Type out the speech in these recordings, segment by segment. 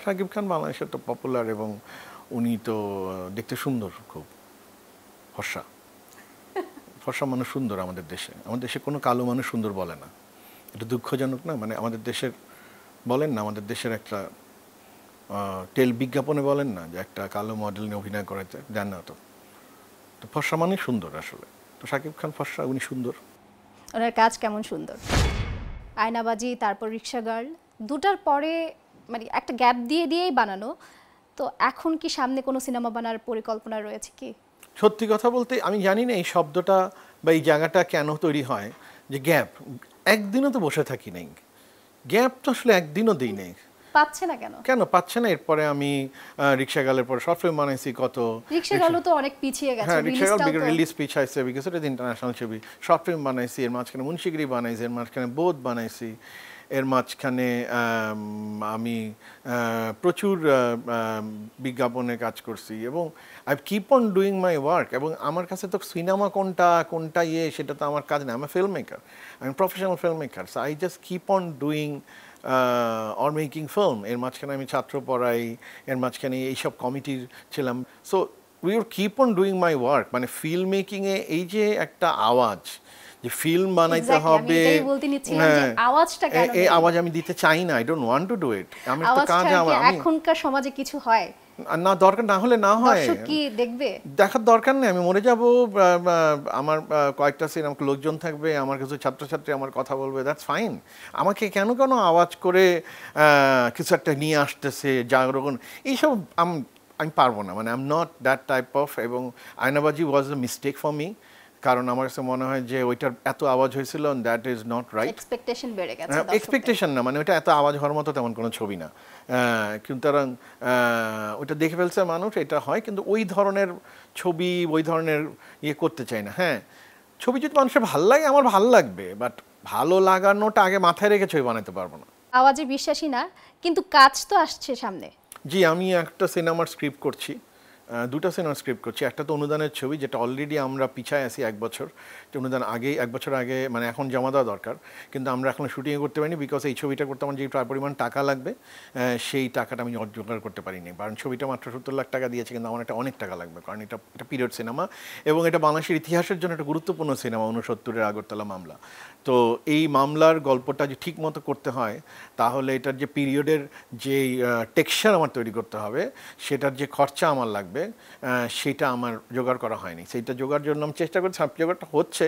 শাকিব খান বাংলাদেশে তো পপুলার এবং উনি তো দেখতে সুন্দর, খুব ফর্সা ফর্সা মানুষ সুন্দর আমাদের দেশে কোনো কালো মানুষ সুন্দর বলে না। এটা দুঃখজনক না? মানে আমাদের দেশের বলেন না, আমাদের দেশের একটা টেল বিজ্ঞাপনে বলেন না যে একটা কালো মডেল নিয়ে অভিনয় করাতে দেন না, তো ফর্সা মানে সুন্দর আসলে। তো শাকিব খান ফর্সা, উনি সুন্দর। ওনার কাজ কেমন সুন্দর, আয়নাবাজি, তারপর রিক্সা গার্ল, দুটার পরে মানে একটা গ্যাপ দিয়েই বানানো। তো এখন কি সামনে কোনো সিনেমা বানার পরিকল্পনা রয়েছে কি? সত্যি কথা বলতে আমি জানি না এই শব্দটা বা এই জায়গাটা কেন তৈরি হয়, যে গ্যাপ। একদিনও তো বসে থাকি নাই, গ্যাপ তো আসলে একদিনও দিই নেই। পাচ্ছে না কেন? কেন পাচ্ছে না? এরপরে আমি রিক্সা গালের পর শর্ট ফিল্ম বানাইছি কত। রিক্সা গালও তো অনেক পিছিয়ে গেছে, হ্যাঁ, রিক্সা গাল রিলিজ পিছাইছে, বিকজ এটা ইন্টারন্যাশনাল ছবি। শর্ট ফিল্ম বানাইছি, এর মাঝখানে মুন্সিগিরি বানাইছি, এর মাঝখানে বোধ বানাইছি, এর মাঝখানে আমি প্রচুর বিজ্ঞাপনে কাজ করছি এবং I keep on doing my work. এবং আমার কাছে তো সিনেমা কোনটা সেটা তো আমার কাজ না। আমি ফিল্ম মেকার, আমি professional film maker, so I just keep on doing or making film. এর মাঝখানে আমি ছাত্র পড়াই, এর মাঝখানে এইসব কমিটির ছিলাম। So we are keep on doing my work. মানে ফিল্ম মেকিংয়ে এই যে একটা আওয়াজ, যে ফিল্ম বানাইতে হবে, এই আওয়াজ আমি দিতে চাই না। I don't want to do it. আমি তো কাজ, এখনকার সমাজে কিছু হয় না, দরকার না হলে না হয়, কি দেখবে, দেখার দরকার নেই। আমি মরে যাব, আমার কয়েকটা সিনেমা লোকজন থাকবে, আমার কিছু ছাত্রছাত্রী আমার কথা বলবে, দ্যাটস ফাইন। আমাকে কেন আওয়াজ করে কিছু একটা নিয়ে আসতেছে জাগরণ, এইসব আমি পারবো না। মানে I am not that type of. এবং আয়নাবাজি ওয়াজ এ মিস্টেক ফর মি, কারণ আমার কাছে মনে হয় যে ওইটার এত আওয়াজ হয়েছিল, that is not right. Expectation বেড়ে গেছে। এক্সপেকটেশন না, মানে ওইটা এত আওয়াজ হওয়ার মতো তেমন কোনো ছবি না। কিন্তু ওইটা দেখে ফেলছে মানুষ, এটা হয়। কিন্তু ওই ধরনের ছবি, ওই ধরনের করতে চাই না। হ্যাঁ, ছবি যদি মানুষের ভালো লাগে, আমার ভালো লাগবে, বাট ভালো লাগানোটা আগে মাথায় রেখে ছবি বানাতে পারবো না। আওয়াজে বিশ্বাসী না, কিন্তু কাজ তো আসছে সামনে। জি, আমি একটা সিনেমার স্ক্রিপ্ট করছি, দুটো সিনেমার স্ক্রিপ্ট করছি। একটা তো অনুদানের ছবি, যেটা অলরেডি আমরা পিছায় আছি 1 বছর। অনুদান আগেই 1 বছর আগে, মানে এখন জমা দেওয়া দরকার, কিন্তু আমরা এখন শুটিংয়ে করতে পারিনি, বিকজ এই ছবিটা করতে আমার যে পরিমাণ টাকা লাগবে সেই টাকাটা আমি জোগাড় করতে পারিনি। কারণ ছবিটা মাত্র 70 লাখ টাকা দিয়েছে, কিন্তু আমার এটা অনেক টাকা লাগবে, কারণ এটা পিরিয়ড সিনেমা এবং এটা বাংলাদেশের ইতিহাসের জন্য একটা গুরুত্বপূর্ণ সিনেমা, 69-এর আগরতলা মামলা। তো এই মামলার গল্পটা যে ঠিক মতো করতে হয়, তাহলে এটার যে পিরিয়ডের যে টেক্সচার আমার তৈরি করতে হবে, সেটার যে খরচা আমার লাগবে, সেটা আমার জোগাড় করা হয়নি। সেইটা জোগাড় জন্য আমি চেষ্টা করছি, জোগাড়টা হচ্ছে।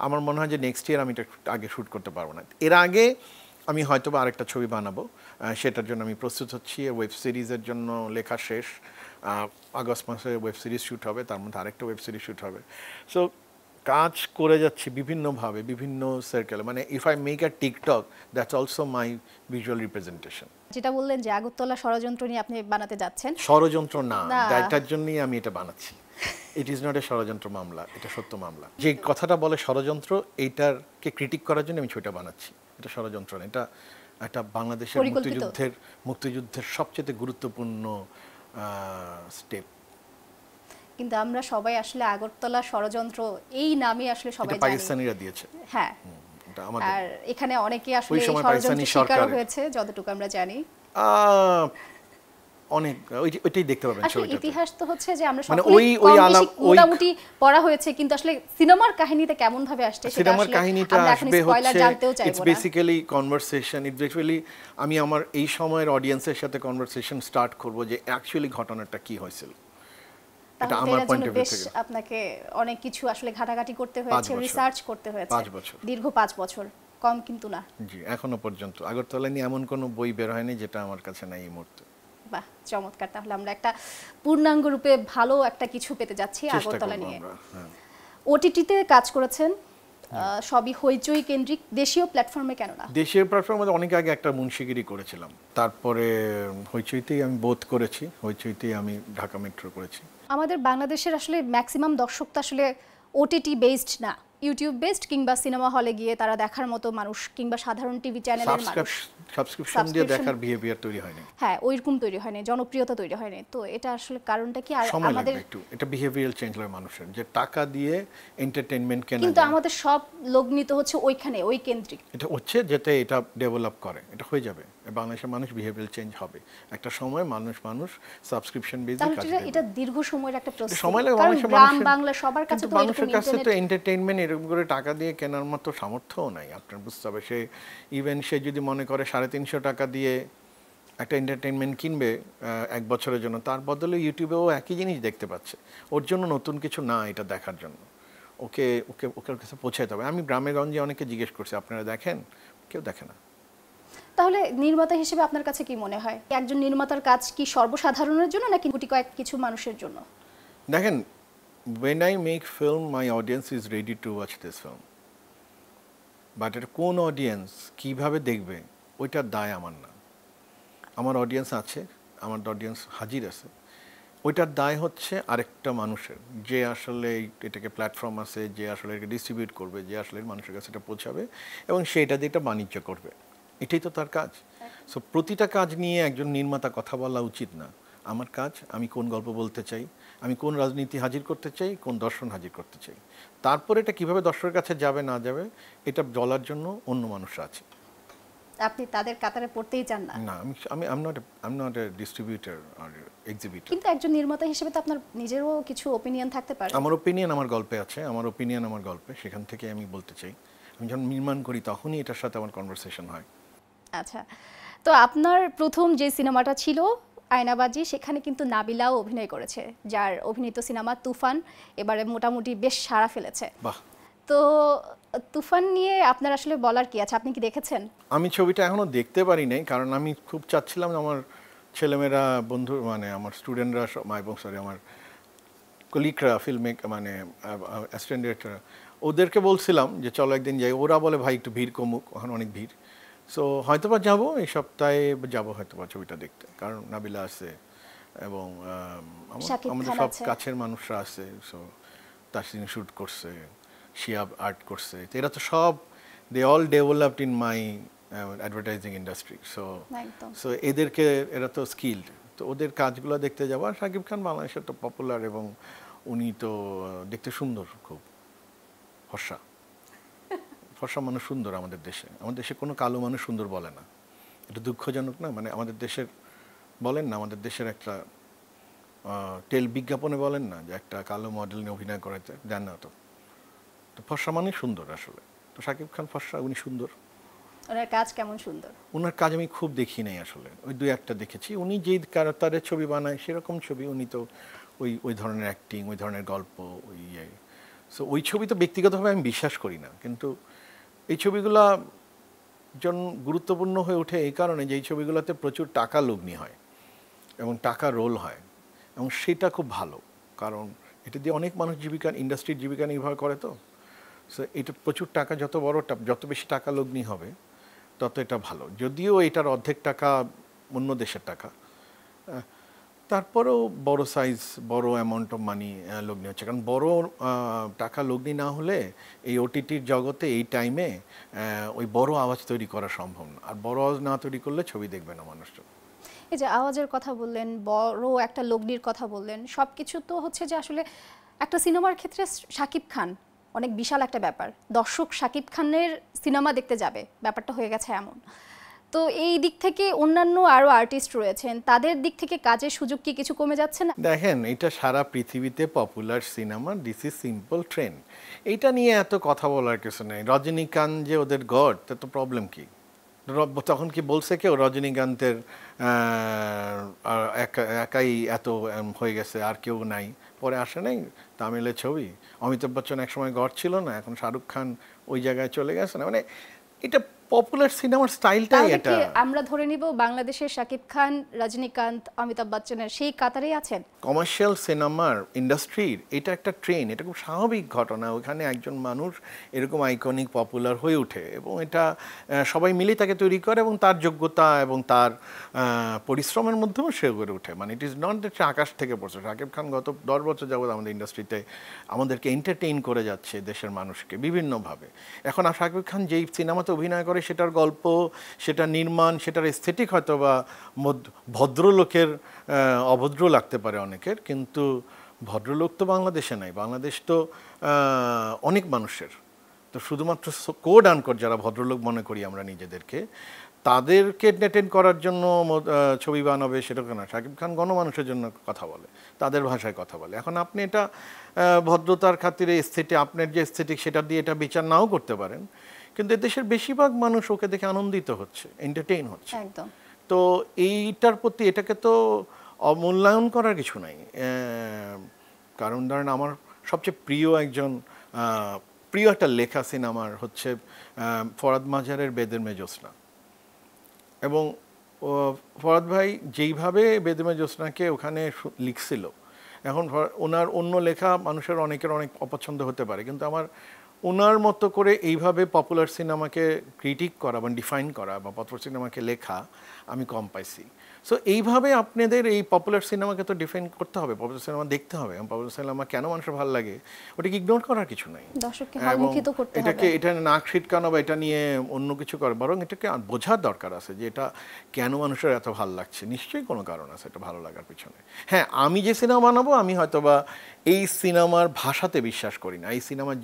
আমার মনে হয় যে নেক্সট ইয়ার আমি এটা আগে শ্যুট করতে পারবো না। এর আগে আমি হয়তো বা আরেকটা ছবি বানাবো, সেটার জন্য আমি প্রস্তুত হচ্ছি। ওয়েব সিরিজের জন্য লেখা শেষ, আগস্ট মাসে ওয়েব সিরিজ শ্যুট হবে, তার মধ্যে আরেকটা ওয়েব সিরিজ শ্যুট হবে। সো কাজ করে যাচ্ছি বিভিন্নভাবে, বিভিন্ন সার্কেলে। মানে if I make a TikTok, that's also my visual representation. যেটা বললেন যে আগরতলা ষড়যন্ত্র নিয়ে আপনি বানাতে যাচ্ছেন। ষড়যন্ত্র না, এটার জন্যই আমি এটা বানাচ্ছি। ইট ইজ নট এ ষড়যন্ত্র মামলা, এটা সত্য মামলা। যে কথাটা বলে ষড়যন্ত্র, এইটারকে ক্রিটিক করার জন্য আমি ছবিটা বানাচ্ছি। এটা ষড়যন্ত্র না, এটা একটা বাংলাদেশের মুক্তিযুদ্ধের সবচেয়ে গুরুত্বপূর্ণ স্টেপ। কিন্তু আমরা সবাই আসলে আগরতলা ষড়যন্ত্র এই নামে আসলে সবাই জানি, পাকিস্তানিরা দিয়েছে। হ্যাঁ, আর এখানে অনেকে আসলে ষড়যন্ত্রের শিকার হয়েছে, যতটুকু আমরা জানি। অনেক ওইটাই দেখতে পাবেন ছবিটাতে। ইতিহাস তো হচ্ছে যে আমরা সকলেই মোটামুটি পড়া হয়েছে, কিন্তু আসলে সিনেমার কাহিনীতে কেমন ভাবে আসছে সেটা সিনেমার কাহিনীটা আসবে হচ্ছে, it's basically conversation. It's basically আমি আমার এই সময়ের অডিয়েন্সের সাথে কনভারসেশন স্টার্ট করব যে অ্যাকচুয়ালি ঘটনাটা কি হয়েছিল। এটা আমার পয়েন্ট অফ ভিউ থেকে। আপনাকে অনেক কিছু আসলে ঘাটাঘাটি করতে হয়েছে, রিসার্চ করতে হয়েছে। 5 বছর, দীর্ঘ 5 বছর, কম কিন্তু না। জি, এখনো পর্যন্ত আগরতলা নিয়ে এমন কোনো বই বের হয়নি যেটা আমার কাছে নাই এই মুহূর্তে। বাহ, চমৎকার। তাহলে আমরা একটা পূর্ণাঙ্গ রূপে ভালো একটা কিছু পেতে যাচ্ছি আগরতলা নিয়ে। ওটিটিতে কাজ করেছেন, সবই হইচই কেন্দ্রিক। দেশীয় প্ল্যাটফর্মে কেন না? দেশীয় প্ল্যাটফর্মে অনেক আগে একটা মুন্সিগিরি করেছিলাম, তারপরে হইচইতেই আমি বোধ করেছি, হইচইতেই আমি ঢাকা মেট্রো করেছি। আমাদের বাংলাদেশের আসলে ম্যাক্সিমাম দর্শক তো আসলে ওটিটি বেসড না, ইউটিউব বেসড কিংবা সিনেমা হলে গিয়ে তারা দেখার মতো মানুষ কিংবা সাধারণ টিভি চ্যানেলের মানুষ সাবস্ক্রিপশন দিয়ে দেখার বিহেভিয়ার তৈরি হয়নি। হ্যাঁ, ওইরকম তৈরি হয়নি, জনপ্রিয়তা তৈরি হয়নি। তো এটা আসলে কারণটা কি? আর সময় আমাদের লাগবে একটু, এটা বিহেভিয়ারাল চেঞ্জ হয় মানুষের, যে টাকা দিয়ে এন্টারটেইনমেন্ট কেনা কিন্তু যায়। আমাদের সব লগ্নিত হচ্ছে ওইখানে, ওই কেন্দ্রিক। এটা হচ্ছে যেতে এটা ডেভেলপ করে, এটা হয়ে যাবে। বাংলাদেশের মানুষ বিহেভিয়ারাল চেঞ্জ হবে একটা সময়, মানুষ সাবস্ক্রিপশন বেসিক কাজ তাহলে করবে। এটা দীর্ঘ সময়ের একটা প্রসেস। সময় লাগে কারণ মানুষের, গ্রাম বাংলা সবার কাছে কিন্তু তো মানুষের এরকম কাছে তো ইন্টারনেট। এন্টারটেইনমেন্ট এরকম করে টাকা দিয়ে কেনার মতো সামর্থ্যও নাই, আপনার বুঝতে হবে। সে ইভেন সে যদি মনে করে 350 টাকা দিয়ে একটা এন্টারটেইনমেন্ট কিনবে 1 বছরের জন্য, তার বদলে ইউটিউবেও একই জিনিস দেখতে পাচ্ছে। ওর জন্য নতুন কিছু না এটা দেখার জন্য, ওকে ওকে ওকে কাছে পৌঁছাতে হবে। আমি গ্রামে গঞ্জে অনেকে জিজ্ঞেস করছি আপনারা দেখেন, কেউ দেখে না। তাহলে নির্মাতা হিসেবে আপনার কাছে কি মনে হয়, একজন নির্মাতার কাজ কি সর্বসাধারণের জন্য নাকি গুটি কয়েক কিছু মানুষের জন্য? দেখেন, when I make film my audience is ready to watch this film, but এটা কোন অডিয়েন্স কিভাবে দেখবে ওইটার দায় আমার না। আমার অডিয়েন্স আছে, আমার অডিয়েন্স হাজির আছে, ওইটার দায় হচ্ছে আরেকটা মানুষের, যে আসলে এটাকে প্ল্যাটফর্ম আছে, যে আসলে এটাকে ডিস্ট্রিবিউট করবে, যে আসলে মানুষের কাছে এটা পৌঁছাবে এবং সেটা দিয়ে এটা বাণিজ্য করবে। এটাই তো তার কাজ। সো প্রতিটা কাজ নিয়ে একজন নির্মাতা কথা বলা উচিত না। আমার কাজ, আমি কোন গল্প বলতে চাই, আমি কোন রাজনীতি হাজির করতে চাই, কোন দর্শন হাজির করতে চাই, তারপরে এটা কিভাবে দর্শকের কাছে যাবে না যাবে এটা বলার জন্য অন্য মানুষরা আছে। আপনি তাদের কাতারে পড়তেই চান না? না, আমি I am not a distributor আর এক্সিবিটর। কিন্তু একজন নির্মাতা হিসেবে তো আপনার নিজেরও কিছু ওপিনিয়ন থাকতে পারে। আমার ওপিনিয়ন আমার গল্পে আছে, আমার ওপিনিয়ন আমার গল্পে, সেখান থেকে আমি বলতে চাই। আমি যখন নির্মাণ করি তখনই এটার সাথে আমার কনভারসেশন হয়। আচ্ছা, তো আপনার প্রথম যে সিনেমাটা ছিল আয়নাবাজি, সেখানে কিন্তু নাবিলাও অভিনয় করেছে, যার অভিনীত সিনেমা তুফান এবারে মোটামুটি বেশ সাড়া ফেলেছে। বাহ। তো তুফান নিয়ে আপনার আসলে বলার কি আছে, আপনি কি দেখেছেন? আমি ছবিটা এখনো দেখতে পারি নাই, কারণ আমি খুব চাচ্ছিলাম আমার ছেলেমেয়েরা, বন্ধু, মানে আমার স্টুডেন্টরা এবং আমার কলিগরা, মানে অ্যাসিস্ট্যান্ট ডিরেক্টর, ওদেরকে বলছিলাম যে চলো একদিন যাই। ওরা বলে ভাই একটু ভিড় কমুক, ওখানে অনেক ভিড়। সো হয়তোবা যাবো, এই সপ্তাহে যাবো হয়তোবা ছবিটা দেখতে, কারণ নাবিলা আছে এবং আমাদের সব কাছের মানুষরা আছে। সো তাসিন শ্যুট করছে, শিয়াব আর্ট করছে, তো এরা তো সব they all developed in my advertising industry. So এদেরকে, এরা তো স্কিল্ড, তো ওদের কাজগুলো দেখতে যাবো। আর শাকিব খান বাংলাদেশের তো পপুলার এবং উনি তো দেখতে সুন্দর, খুব ফর্সা ফর্সা মানুষ সুন্দর। আমাদের দেশে কোনো কালো মানুষ সুন্দর বলে না, এটা দুঃখজনক না? মানে আমাদের দেশের বলেন না, আমাদের দেশের একটা বিজ্ঞাপনে বলেন না যে একটা কালো মডেল নিয়ে অভিনয় করাতে দেন না, তো ফর্সা মানে সুন্দর আসলে। তো শাকিব খান ফর্সা, উনি সুন্দর। ওনার কাজ কেমন সুন্দর? ওনার কাজ আমি খুব দেখি নাই আসলে, ওই 2-1টা দেখেছি। উনি যেই ক্যারেক্টারের ছবি বানায় সেরকম ছবি, উনি তো ওই ধরনের অ্যাক্টিং, ওই ধরনের গল্প, ওই সো ওই ছবি তো ব্যক্তিগতভাবে আমি বিশ্বাস করি না। কিন্তু এই ছবিগুলা গুরুত্বপূর্ণ হয়ে ওঠে এই কারণে যে এই ছবিগুলোতে প্রচুর টাকা লগ্নি হয় এবং টাকা রোল হয়, এবং সেটা খুব ভালো, কারণ এটা দিয়ে অনেক মানুষ ইন্ডাস্ট্রির জীবিকা নির্ভর করে। তো সো এটা প্রচুর টাকা, যত বেশি টাকা লগ্নি হবে তত এটা ভালো। যদিও এটার অর্ধেক টাকা অন্য দেশের টাকা, তারপরেও বড় সাইজ, বড় অ্যামাউন্ট অফ মানি লগ্নি হচ্ছে। কারণ বড় টাকা লগ্নি না হলে এই ওটিটির জগতে এই টাইমে ওই বড় আওয়াজ তৈরি করা সম্ভব না। আর বড় আওয়াজ না তৈরি করলে ছবি দেখবে না মানুষজন। এই যে আওয়াজের কথা বললেন, বড় একটা লগ্নির কথা বললেন, সব কিছু তো হচ্ছে যে আসলে একটা সিনেমার ক্ষেত্রে শাকিব খান অনেক বিশাল একটা ব্যাপার। দর্শক শাকিব খানের সিনেমা দেখতে যাবে, ব্যাপারটা হয়ে গেছে এমন। তো এই দিক থেকে অন্যান্য আরও আর্টিস্ট রয়েছেন, তাদের দিক থেকে কাজের সুযোগ কি কিছু কমে যাচ্ছে না? দেখেন, এটা সারা পৃথিবীতে popular cinema, this is simple trend. এইটা নিয়ে এত কথা বলার কিছু নেই। রজনীকান্ত যে ওদের গড, তা তো প্রবলেম কি? তখন কি বলছে কেউ রজনীকান্তের একাই এত হয়ে গেছে, আর কেউ নাই? পরে আসে নাই তামিলের ছবি, অমিতাভ বচ্চন একসময় গড ছিল না, এখন শাহরুখ খান ওই জায়গায় চলে গেছে না? মানে এটা পপুলার সিনেমার স্টাইলটাই তাহলে এটা। কি আমরা ধরে নিব বাংলাদেশের শাকিব খান, রজনীকান্ত, অমিতাভ বচ্চনের সেই কাতারেই আছেন? কমার্শিয়াল সিনেমার ইন্ডাস্ট্রির এটা একটা ট্রেন, এটা খুব স্বাভাবিক ঘটনা। ওখানে একজন মানুষ এরকম আইকনিক পপুলার হয়ে ওঠে এবং এটা সবাই মিলে তাকে তৈরি করে এবং তার যোগ্যতা এবং তার পরিশ্রমের মাধ্যমে সে গড়ে ওঠে। মানে ইট ইজ নট দ্যাট আকাশ থেকে পড়ছে। শাকিব খান গত 10 বছর যাবত আমাদের ইন্ডাস্ট্রিতে আমাদেরকে এন্টারটেইন করে যাচ্ছে দেশের মানুষকে বিভিন্নভাবে। এখন আর শাকিব খান যেই সিনেমাতে অভিনয় করে সেটার গল্প, সেটা নির্মাণ, সেটার এস্থেটিক হয়তো বা ভদ্রলোকের অভদ্র লাগতে পারে অনেকের, কিন্তু ভদ্রলোক তো বাংলাদেশে নাই। বাংলাদেশ তো অনেক মানুষের। তো শুধুমাত্র কোড আনকোড যারা ভদ্রলোক মনে করি আমরা নিজেদেরকে, তাদেরকে এন্টারটেইন করার জন্য ছবি বানাবে সেটা না। শাকিব খান গণমানুষের জন্য কথা বলে, তাদের ভাষায় কথা বলে। এখন আপনি এটা ভদ্রতার খাতিরে এস্থেটিক, আপনার যে এস্থেটিক সেটা দিয়ে এটা বিচার নাও করতে পারেন, কিন্তু দেশের বেশিরভাগ মানুষ ওকে দেখে আনন্দিত হচ্ছে, এন্টারটেইন হচ্ছে। একদম। তো এইটার প্রতি এটাকে তো অমূল্যায়ন করার কিছু নাই। কারণ ধরেন আমার সবচেয়ে প্রিয় একজন প্রিয় একটা লেখা সিনেমার হচ্ছে ফরাদ মাজারের বেদের মে জ্যোৎস্না। এবং ফরাদ ভাই যেইভাবে বেদের মে জ্যোৎস্নাকে ওখানে লিখছিল, এখন ওনার অন্য লেখা মানুষের অনেকের অনেক অপছন্দ হতে পারে, কিন্তু আমার ওনার মতো করে এইভাবে পপুলার সিনেমাকে ক্রিটিক করা বা ডিফাইন করা বা পপুলার সিনেমাকে লেখা আমি কম পাইছি। সো এইভাবে আপনাদের এই পপুলার সিনেমাকে তো ডিফাইন করতে হবে, পপুলার সিনেমা দেখতে হবে। এবং পপুলার সিনেমা কেন মানুষের ভালো লাগে ওটাকে ইগনোর করার কিছু নাই। দর্শককে হলমুখিত করতে হবে। এটাকে এটা নাক ছিটকানো বা এটা নিয়ে অন্য কিছু করে, বরং এটাকে বোঝার দরকার আছে যে এটা কেন মানুষের এত ভালো লাগছে। নিশ্চয়ই কোনো কারণ আছে এটা ভালো লাগার পিছনে। হ্যাঁ, আমি যে সিনেমা বানাবো আমি হয়তো বা এই সিনেমার ভাষাতে বিশ্বাস করি না, এই সিনেমার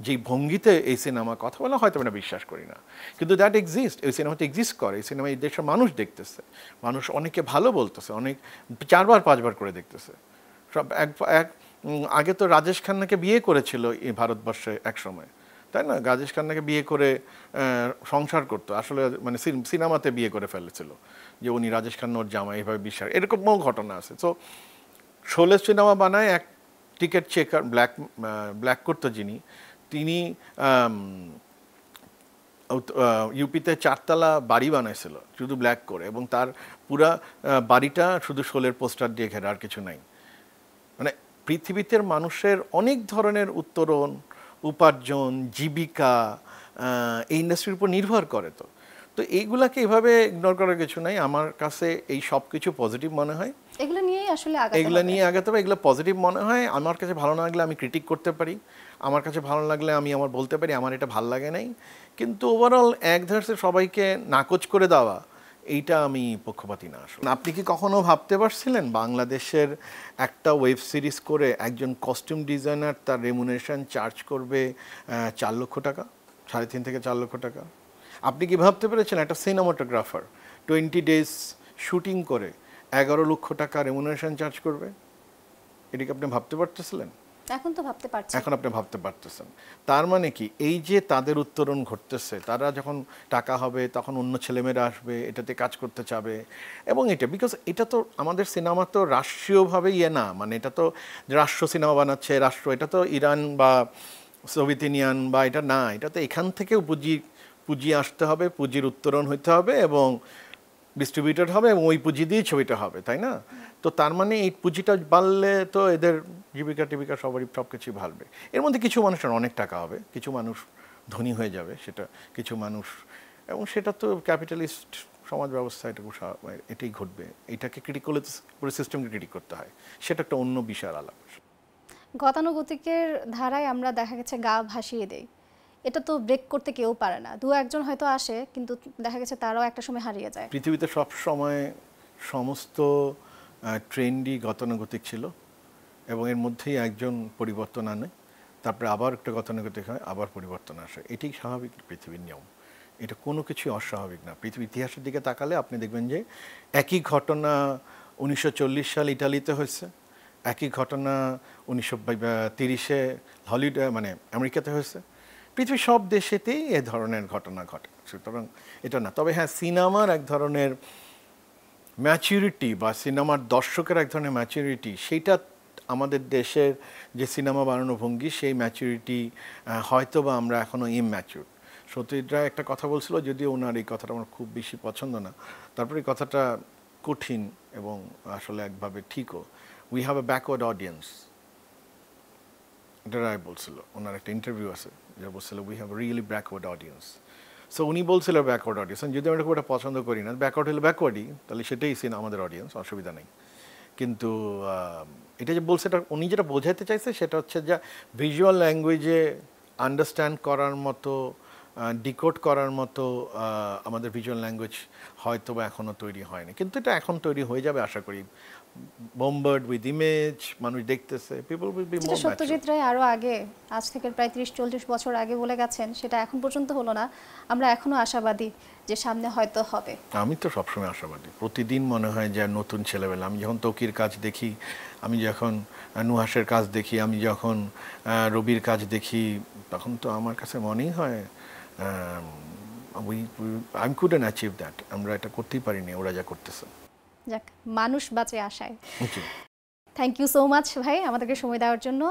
যেই ভঙ্গিতে এই সিনেমা কথা বলা হয়তো আমরা বিশ্বাস করি না, কিন্তু দ্যাট এক্সিস্ট, এই সিনেমাতে এক্সিস্ট করে। এই সিনেমা এই দেশের মানুষ দেখতেছে, মানুষ অনেকে ভালো বলতেছে, অনেক 4বার 5বার করে দেখতেছে। সব আগে তো রাজেশ খান্নাকে বিয়ে করেছিল এই ভারতবর্ষে এক সময়, তাই না? রাজেশ খান্নাকে বিয়ে করে সংসার করতো, আসলে মানে সিনেমাতে বিয়ে করে ফেলেছিল যে উনি রাজেশ খান্না ওর জামা, এইভাবে বিশ্বাস, এরকমও ঘটনা আছে। তো শোলে সিনেমা বানায় এক টিকিট চেকার, ব্ল্যাক করতো যিনি, তিনি ইউপিতে 4তলা বাড়ি বানাইছিল শুধু ব্ল্যাক করে, এবং তার পুরা বাড়িটা শুধু শোলের পোস্টার দিয়ে ঘেরা, আর কিছু নাই। মানে পৃথিবীতে মানুষের অনেক ধরনের উত্তরণ, উপার্জন, জীবিকা এই ইন্ডাস্ট্রির উপর নির্ভর করে। তো এইগুলাকে এভাবে ইগনোর করার কিছু নাই। আমার কাছে এই সব কিছু পজিটিভ মনে হয়, এগুলো নিয়েই আসলে আগাতে হবে। এগুলো নিয়ে আগাতে হবে, এগুলো পজিটিভ মনে হয়। আমার কাছে ভালো না লাগলে আমি ক্রিটিক করতে পারি, আমার কাছে ভালো লাগলে আমি আমার বলতে পারি আমার এটা ভালো লাগে নাই, কিন্তু ওভারঅল এক ধারসে সবাইকে নাকচ করে দেওয়া, এইটা আমি পক্ষপাতী না। আসলে আপনি কি কখনো ভাবতে পারছিলেন বাংলাদেশের একটা ওয়েব সিরিজ করে একজন কস্টিউম ডিজাইনার তার রেমুনারেশন চার্জ করবে 4 লক্ষ টাকা, 3.5 থেকে 4 লক্ষ টাকা? আপনি কি ভাবতে পেরেছেন একটা সিনেমাটোগ্রাফার 20 ডেজ শুটিং করে 11 লক্ষ টাকা রেমুনারেশন চার্জ করবে? এটিকে আপনি ভাবতে পারতেছিলেন? এখন তো ভাবতে পারছি। এখন আপনি ভাবতে পারতেছেন। তার মানে কি, এই যে তাদের উত্তরণ ঘটতেছে, তারা যখন টাকা হবে তখন অন্য ছেলেমেয়েরা আসবে, এটাতে কাজ করতে চাবে। এবং এটা বিকজ এটা তো আমাদের সিনেমা তো রাষ্ট্রীয়ভাবে না, মানে এটা তো রাষ্ট্র সিনেমা বানাচ্ছে রাষ্ট্র, এটা তো ইরান বা সোভিয়েত ইউনিয়ন বা এটা না, এটা তো এখান থেকেও পুঁজি আসতে হবে, পুঁজির উত্তরণ হইতে হবে এবং ডিস্ট্রিবিউটেড হবে এবং ওই পুঁজি দিয়ে ছবিটা হবে, তাই না? তো তার মানে এই পুঁজিটা বাড়লে তো এদের জীবিকা সবারই সব কিছুই ভালবে। এর মধ্যে কিছু মানুষের অনেক টাকা হবে, কিছু মানুষ ধনী হয়ে যাবে, সেটা কিছু মানুষ, এবং সেটা তো ক্যাপিটালিস্ট সমাজ ব্যবস্থা, এটা এটাই ঘটবে। এটাকে ক্রিটিক করলে পুরো সিস্টেমকে ক্রিটিক করতে হয়, সেটা একটা অন্য বিষয়ের আলাপ। গতানুগতিকের ধারায় আমরা দেখা গেছে গা ভাসিয়ে দেই, এটা তো ব্রেক করতে কেউ পারে না। 2-1 হয়তো আসে, কিন্তু দেখা গেছে তারাও একটা সময় হারিয়ে যায়। পৃথিবীতে সব সময় সমস্ত ট্রেন্ডই গতানুগতিক ছিল এবং এর মধ্যেই একজন পরিবর্তন আনে, তারপরে আবার একটা গতানুগতিক হয়, আবার পরিবর্তন আসে। এটাই স্বাভাবিক পৃথিবীর নিয়ম, এটা কোনো কিছুই অস্বাভাবিক না। পৃথিবীর ইতিহাসের দিকে তাকালে আপনি দেখবেন যে একই ঘটনা 1940 সাল ইটালিতে হয়েছে, একই ঘটনা 1930-এ মানে আমেরিকাতে হয়েছে। পৃথিবীর সব দেশেতেই এ ধরনের ঘটনা ঘটে, সুতরাং এটা না। তবে হ্যাঁ, সিনেমার এক ধরনের ম্যাচুরিটি বা সিনেমার দর্শকের এক ধরনের ম্যাচুরিটি, সেইটা আমাদের দেশের যে সিনেমা বানানো ভঙ্গি, সেই ম্যাচুরিটি হয়তো বা আমরা এখনও ইম্যাচুর। সত্যজিৎ রায় একটা কথা বলছিল, যদিও ওনার এই কথাটা আমার খুব বেশি পছন্দ না, তারপরে এই কথাটা কঠিন এবং আসলে একভাবে ঠিকও। We have a backward audience, এটা রায় বলছিল, ওনার একটা ইন্টারভিউ আছে যা বলছিল we have really backward audience. So উনি বলছিল ব্যাকওয়ার্ড অডিয়েন্স, যদি আমরা খুব একটা পছন্দ করি না, ব্যাকওয়ার্ড হলে ব্যাকওয়ার্ডই, তাহলে সেটাই সিন আমাদের অডিয়েন্স, অসুবিধা নেই। কিন্তু এটা যে বলছে, এটা উনি যেটা বোঝাতে চাইছে সেটা হচ্ছে যে ভিজুয়াল ল্যাঙ্গুয়েজে আন্ডারস্ট্যান্ড করার মতো, ডিকোড করার মতো আমাদের ভিজুয়াল ল্যাঙ্গুয়েজ হয়তো বা এখনও তৈরি হয়নি, কিন্তু এটা এখন তৈরি হয়ে যাবে আশা করি। বোম্বার্ড উইথ ইমেজ, মানুষ দেখতেছে, পিপল উইল বি যেটা মোর ম্যাচুর। সত্যজিৎ রায় আরো আগে, আজ থেকে প্রায় 30-40 বছর আগে বলে গেছেন, সেটা এখন পর্যন্ত হলো না। আমরা এখনো আশাবাদী যে সামনে হয়তো হবে। আমি তো সবসময় আশাবাদী, প্রতিদিন মনে হয় যে নতুন ছেলেবেলা। আমি যখন তকির কাজ দেখি, আমি যখন নুহাসের কাজ দেখি, আমি যখন রবির কাজ দেখি, তখন তো আমার কাছে মনেই হয় আই কুডন্ট অ্যাচিভ দ্যাট, আমরা এটা করতেই পারিনি, ওরা যা করতেছে। যাক, মানুষ বাঁচে আশায়। জি। থ্যাংক ইউ সো মাচ ভাই আমাদেরকে সময় দেওয়ার জন্য।